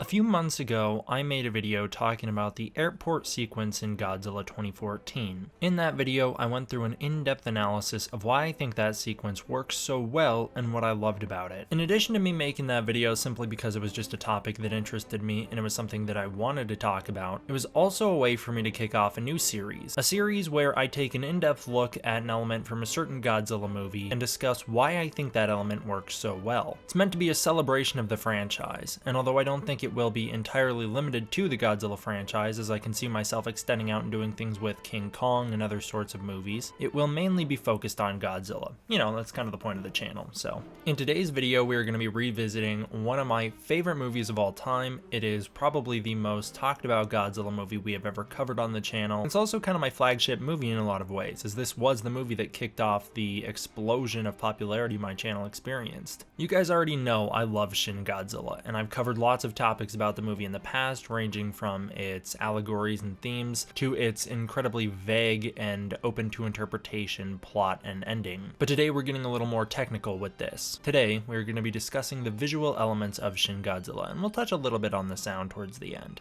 A few months ago, I made a video talking about the airport sequence in Godzilla 2014. In that video, I went through an in-depth analysis of why I think that sequence works so well and what I loved about it. In addition to me making that video simply because it was just a topic that interested me and it was something that I wanted to talk about, it was also a way for me to kick off a new series. A series where I take an in-depth look at an element from a certain Godzilla movie and discuss why I think that element works so well. It's meant to be a celebration of the franchise, and although I don't think it will be entirely limited to the Godzilla franchise, as I can see myself extending out and doing things with King Kong and other sorts of movies, it will mainly be focused on Godzilla. You know, that's kind of the point of the channel. So, in today's video, we're going to be revisiting one of my favorite movies of all time. It is probably the most talked about Godzilla movie we have ever covered on the channel. It's also kind of my flagship movie in a lot of ways, as this was the movie that kicked off the explosion of popularity my channel experienced. You guys already know I love Shin Godzilla, and I've covered lots of topics about the movie in the past, ranging from its allegories and themes to its incredibly vague and open to interpretation plot and ending. But today we're getting a little more technical with this. Today we're going to be discussing the visual elements of Shin Godzilla, and we'll touch a little bit on the sound towards the end.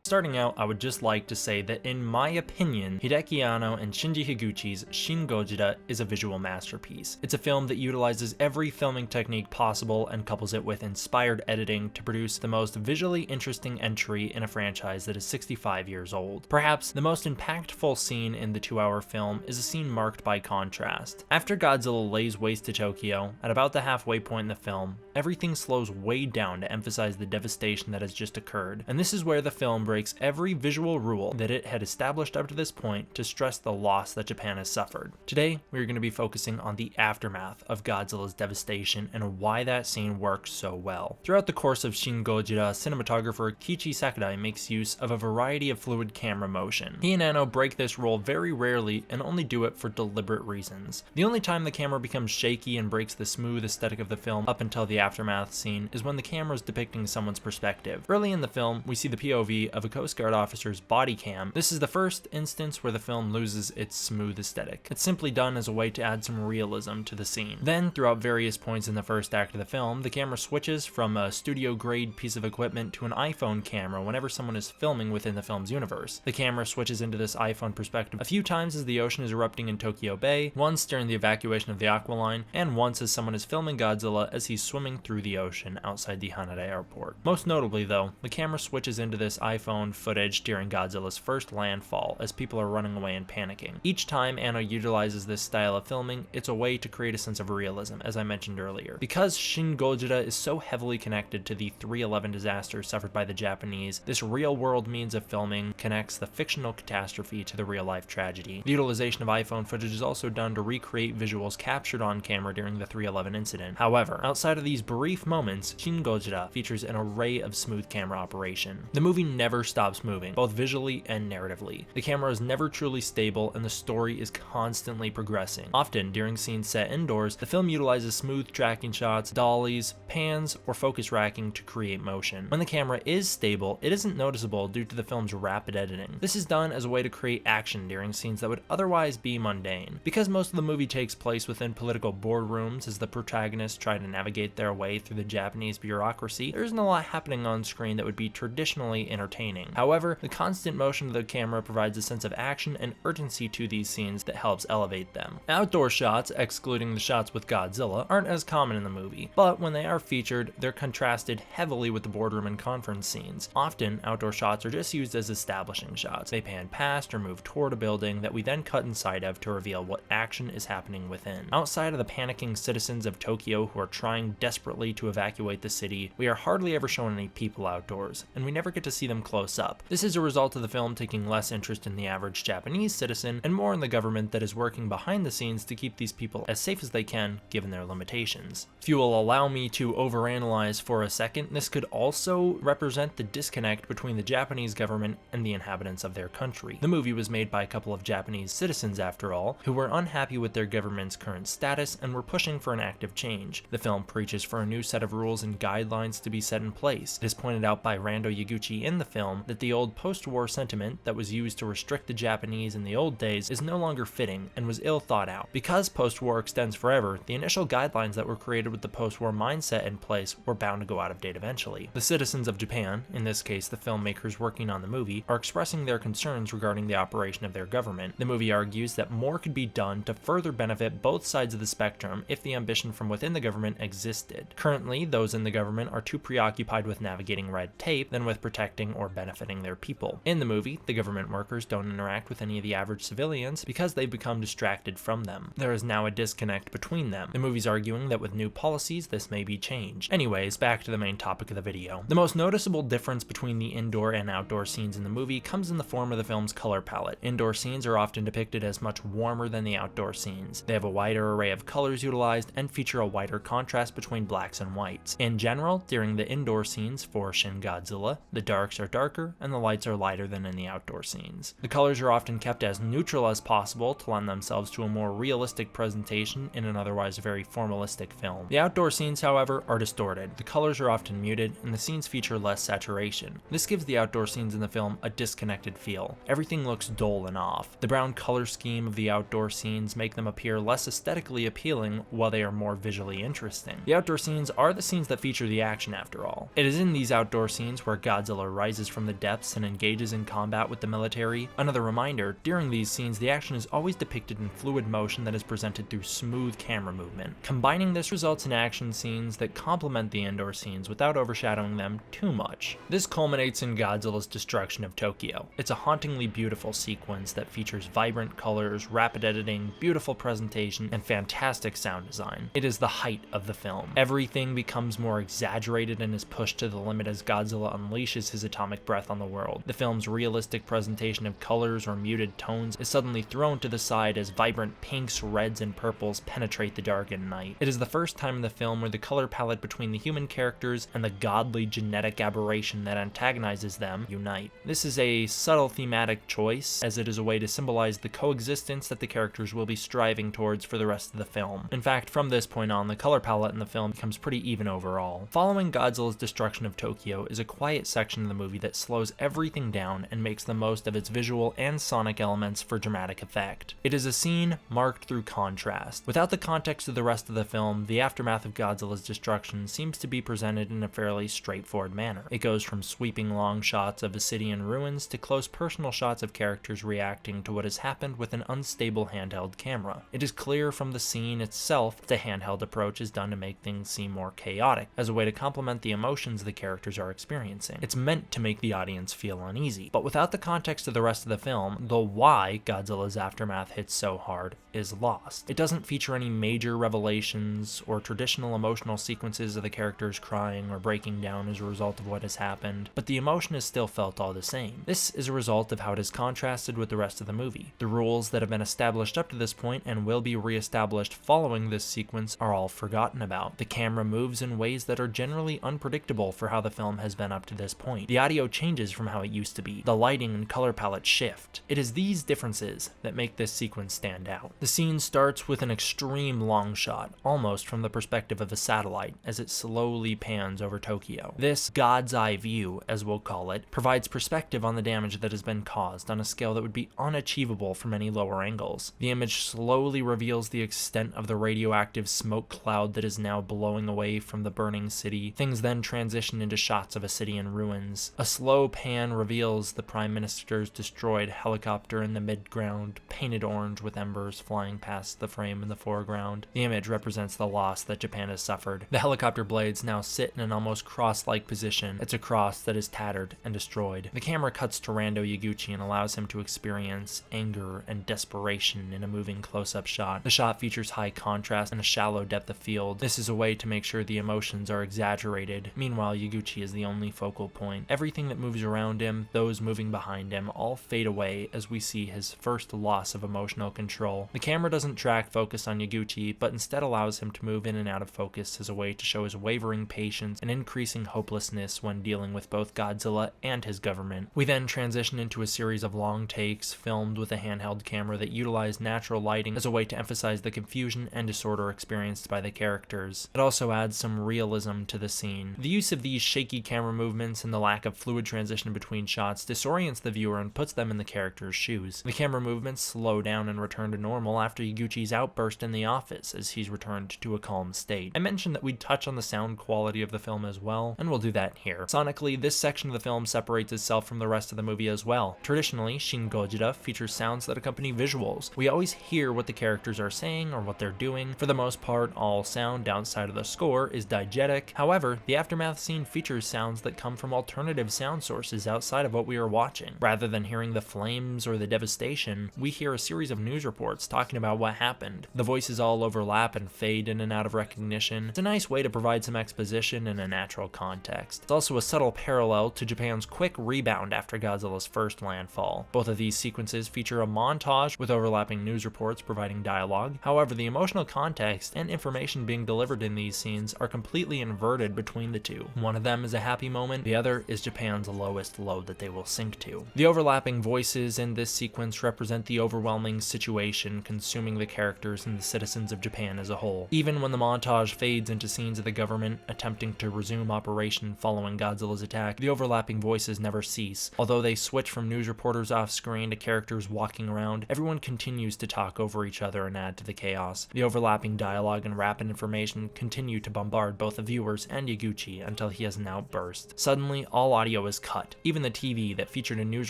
Starting out, I would just like to say that in my opinion, Hideaki Anno and Shinji Higuchi's Shin Gojira is a visual masterpiece. It's a film that utilizes every filming technique possible and couples it with inspired editing to produce the most visually interesting entry in a franchise that is 65 years old. Perhaps the most impactful scene in the 2-hour film is a scene marked by contrast. After Godzilla lays waste to Tokyo, at about the halfway point in the film, everything slows way down to emphasize the devastation that has just occurred, and this is where the film breaks every visual rule that it had established up to this point to stress the loss that Japan has suffered. Today, we're going to be focusing on the aftermath of Godzilla's devastation and why that scene works so well. Throughout the course of Shin Gojira, cinematographer Kiichi Sakurai makes use of a variety of fluid camera motion. He and Anno break this rule very rarely and only do it for deliberate reasons. The only time the camera becomes shaky and breaks the smooth aesthetic of the film up until the aftermath scene is when the camera is depicting someone's perspective. Early in the film, we see the POV of a Coast Guard officer's body cam. This is the first instance where the film loses its smooth aesthetic. It's simply done as a way to add some realism to the scene. Then, throughout various points in the first act of the film, the camera switches from a studio-grade piece of equipment to an iPhone camera whenever someone is filming within the film's universe. The camera switches into this iPhone perspective a few times as the ocean is erupting in Tokyo Bay, once during the evacuation of the Aqualine, and once as someone is filming Godzilla as he's swimming through the ocean outside the Haneda airport. Most notably, though, the camera switches into this iPhone footage during Godzilla's first landfall as people are running away and panicking. Each time Anno utilizes this style of filming, it's a way to create a sense of realism, as I mentioned earlier. Because Shin Gojira is so heavily connected to the 3/11 disaster suffered by the Japanese, this real-world means of filming connects the fictional catastrophe to the real-life tragedy. The utilization of iPhone footage is also done to recreate visuals captured on camera during the 3/11 incident. However, outside of these brief moments, Shin Gojira features an array of smooth camera operation. The movie never stops moving, both visually and narratively. The camera is never truly stable and the story is constantly progressing. Often, during scenes set indoors, the film utilizes smooth tracking shots, dollies, pans, or focus racking to create motion. When the camera is stable, it isn't noticeable due to the film's rapid editing. This is done as a way to create action during scenes that would otherwise be mundane. Because most of the movie takes place within political boardrooms as the protagonists try to navigate their way through the Japanese bureaucracy, there isn't a lot happening on screen that would be traditionally entertaining. However, the constant motion of the camera provides a sense of action and urgency to these scenes that helps elevate them. Outdoor shots, excluding the shots with Godzilla, aren't as common in the movie, but when they are featured, they're contrasted heavily with the boardroom and conference scenes. Often, outdoor shots are just used as establishing shots. They pan past or move toward a building that we then cut inside of to reveal what action is happening within. Outside of the panicking citizens of Tokyo who are trying desperately to evacuate the city, we are hardly ever shown any people outdoors, and we never get to see them close close up. This is a result of the film taking less interest in the average Japanese citizen and more in the government that is working behind the scenes to keep these people as safe as they can given their limitations. If you will allow me to overanalyze for a second, this could also represent the disconnect between the Japanese government and the inhabitants of their country. The movie was made by a couple of Japanese citizens, after all, who were unhappy with their government's current status and were pushing for an active change. The film preaches for a new set of rules and guidelines to be set in place. It is pointed out by Rando Yaguchi in the film that the old post-war sentiment that was used to restrict the Japanese in the old days is no longer fitting and was ill thought out. Because post-war extends forever, the initial guidelines that were created with the post-war mindset in place were bound to go out of date eventually. The citizens of Japan, in this case the filmmakers working on the movie, are expressing their concerns regarding the operation of their government. The movie argues that more could be done to further benefit both sides of the spectrum if the ambition from within the government existed. Currently, those in the government are too preoccupied with navigating red tape than with protecting or benefiting their people. In the movie, the government workers don't interact with any of the average civilians because they've become distracted from them. There is now a disconnect between them. The movie's arguing that with new policies, this may be changed. Anyways, back to the main topic of the video. The most noticeable difference between the indoor and outdoor scenes in the movie comes in the form of the film's color palette. Indoor scenes are often depicted as much warmer than the outdoor scenes. They have a wider array of colors utilized and feature a wider contrast between blacks and whites. In general, during the indoor scenes for Shin Godzilla, the darks are darker and the lights are lighter than in the outdoor scenes. The colors are often kept as neutral as possible to lend themselves to a more realistic presentation in an otherwise very formalistic film. The outdoor scenes, however, are distorted. The colors are often muted and the scenes feature less saturation. This gives the outdoor scenes in the film a disconnected feel. Everything looks dull and off. The brown color scheme of the outdoor scenes make them appear less aesthetically appealing while they are more visually interesting. The outdoor scenes are the scenes that feature the action, after all. It is in these outdoor scenes where Godzilla rises from the depths and engages in combat with the military. Another reminder, during these scenes the action is always depicted in fluid motion that is presented through smooth camera movement. Combining this results in action scenes that complement the indoor scenes without overshadowing them too much. This culminates in Godzilla's destruction of Tokyo. It's a hauntingly beautiful sequence that features vibrant colors, rapid editing, beautiful presentation, and fantastic sound design. It is the height of the film. Everything becomes more exaggerated and is pushed to the limit as Godzilla unleashes his atomic breath on the world. The film's realistic presentation of colors or muted tones is suddenly thrown to the side as vibrant pinks, reds, and purples penetrate the darkened night. It is the first time in the film where the color palette between the human characters and the godly genetic aberration that antagonizes them unite. This is a subtle thematic choice, as it is a way to symbolize the coexistence that the characters will be striving towards for the rest of the film. In fact, from this point on, the color palette in the film becomes pretty even overall. Following Godzilla's destruction of Tokyo is a quiet section of the movie that slows everything down and makes the most of its visual and sonic elements for dramatic effect. It is a scene marked through contrast. Without the context of the rest of the film, the aftermath of Godzilla's destruction seems to be presented in a fairly straightforward manner. It goes from sweeping long shots of a city in ruins to close personal shots of characters reacting to what has happened with an unstable handheld camera. It is clear from the scene itself that the handheld approach is done to make things seem more chaotic, as a way to complement the emotions the characters are experiencing. It's meant to make the audience feel uneasy. But without the context of the rest of the film, the why Godzilla's aftermath hits so hard is lost. It doesn't feature any major revelations or traditional emotional sequences of the characters crying or breaking down as a result of what has happened, but the emotion is still felt all the same. This is a result of how it is contrasted with the rest of the movie. The rules that have been established up to this point and will be re-established following this sequence are all forgotten about. The camera moves in ways that are generally unpredictable for how the film has been up to this point. The audio changes from how it used to be. The lighting and color palette shift. It is these differences that make this sequence stand out. The scene starts with an extreme long shot, almost from the perspective of a satellite, as it slowly pans over Tokyo. This God's eye view, as we'll call it, provides perspective on the damage that has been caused on a scale that would be unachievable from any lower angles. The image slowly reveals the extent of the radioactive smoke cloud that is now blowing away from the burning city. Things then transition into shots of a city in ruins. A slow pan reveals the Prime Minister's destroyed helicopter in the mid-ground, painted orange with embers flying past the frame in the foreground. The image represents the loss that Japan has suffered. The helicopter blades now sit in an almost cross-like position. It's a cross that is tattered and destroyed. The camera cuts to Rando Yaguchi and allows him to experience anger and desperation in a moving close-up shot. The shot features high contrast and a shallow depth of field. This is a way to make sure the emotions are exaggerated. Meanwhile, Yaguchi is the only focal point. Everything that moves around him, those moving behind him, all fade away as we see his first loss of emotional control. The camera doesn't track focus on Yaguchi, but instead allows him to move in and out of focus as a way to show his wavering patience and increasing hopelessness when dealing with both Godzilla and his government. We then transition into a series of long takes filmed with a handheld camera that utilize natural lighting as a way to emphasize the confusion and disorder experienced by the characters. It also adds some realism to the scene. The use of these shaky camera movements and the lack of fluid transition between shots disorients the viewer and puts them in the character's shoes. The camera movements slow down and return to normal after Yaguchi's outburst in the office as he's returned to a calm state. I mentioned that we'd touch on the sound quality of the film as well, and we'll do that here. Sonically, this section of the film separates itself from the rest of the movie as well. Traditionally, Shin Gojira features sounds that accompany visuals. We always hear what the characters are saying or what they're doing. For the most part, all sound outside of the score is diegetic. However, the aftermath scene features sounds that come from alternative sound sources outside of what we are watching. Rather than hearing the flames or the devastation, we hear a series of news reports talking about what happened. The voices all overlap and fade in and out of recognition. It's a nice way to provide some exposition in a natural context. It's also a subtle parallel to Japan's quick rebound after Godzilla's first landfall. Both of these sequences feature a montage with overlapping news reports providing dialogue. However, the emotional context and information being delivered in these scenes are completely inverted between the two. One of them is a happy moment, the other is Japan's lowest low that they will sink to. The overlapping voices in this sequence represent the overwhelming situation consuming the characters and the citizens of Japan as a whole. Even when the montage fades into scenes of the government attempting to resume operation following Godzilla's attack, the overlapping voices never cease. Although they switch from news reporters off screen to characters walking around, everyone continues to talk over each other and add to the chaos. The overlapping dialogue and rapid information continue to bombard both the viewers and Yaguchi until he has an outburst. Suddenly, all audio is cut. Even the TV that featured a news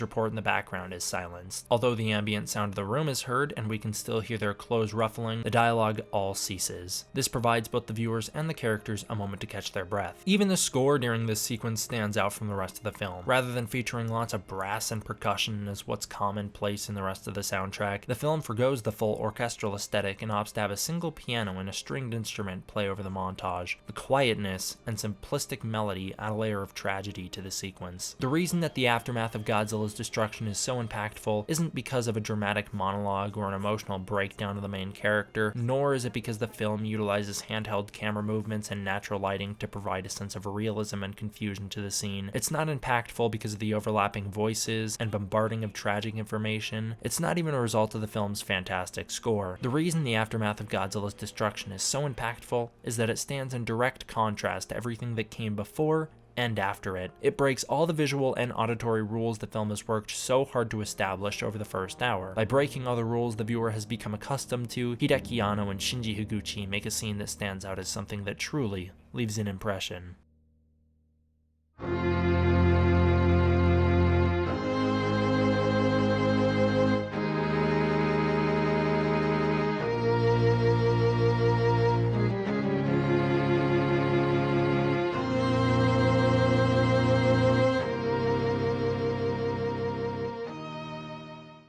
report in the background is silenced. Although the ambient sound of the room is heard and we can still hear their clothes ruffling, the dialogue all ceases. This provides both the viewers and the characters a moment to catch their breath. Even the score during this sequence stands out from the rest of the film. Rather than featuring lots of brass and percussion as what's commonplace in the rest of the soundtrack, the film forgoes the full orchestral aesthetic and opts to have a single piano and a stringed instrument play over the montage. The quietness and simplistic melody add a layer of tragedy to the sequence. The reason that the aftermath of Godzilla's destruction is so impactful isn't because of a dramatic monologue or an emotional breakdown of the main character, nor is it because the film utilizes handheld camera movements and natural lighting to provide a sense of realism and confusion to the scene. It's not impactful because of the overlapping voices and bombarding of tragic information. It's not even a result of the film's fantastic score. The reason the aftermath of Godzilla's destruction is so impactful is that it stands in direct contrast to everything that came before and after it. It breaks all the visual and auditory rules the film has worked so hard to establish over the first hour. By breaking all the rules the viewer has become accustomed to, Hideaki Anno and Shinji Higuchi make a scene that stands out as something that truly leaves an impression.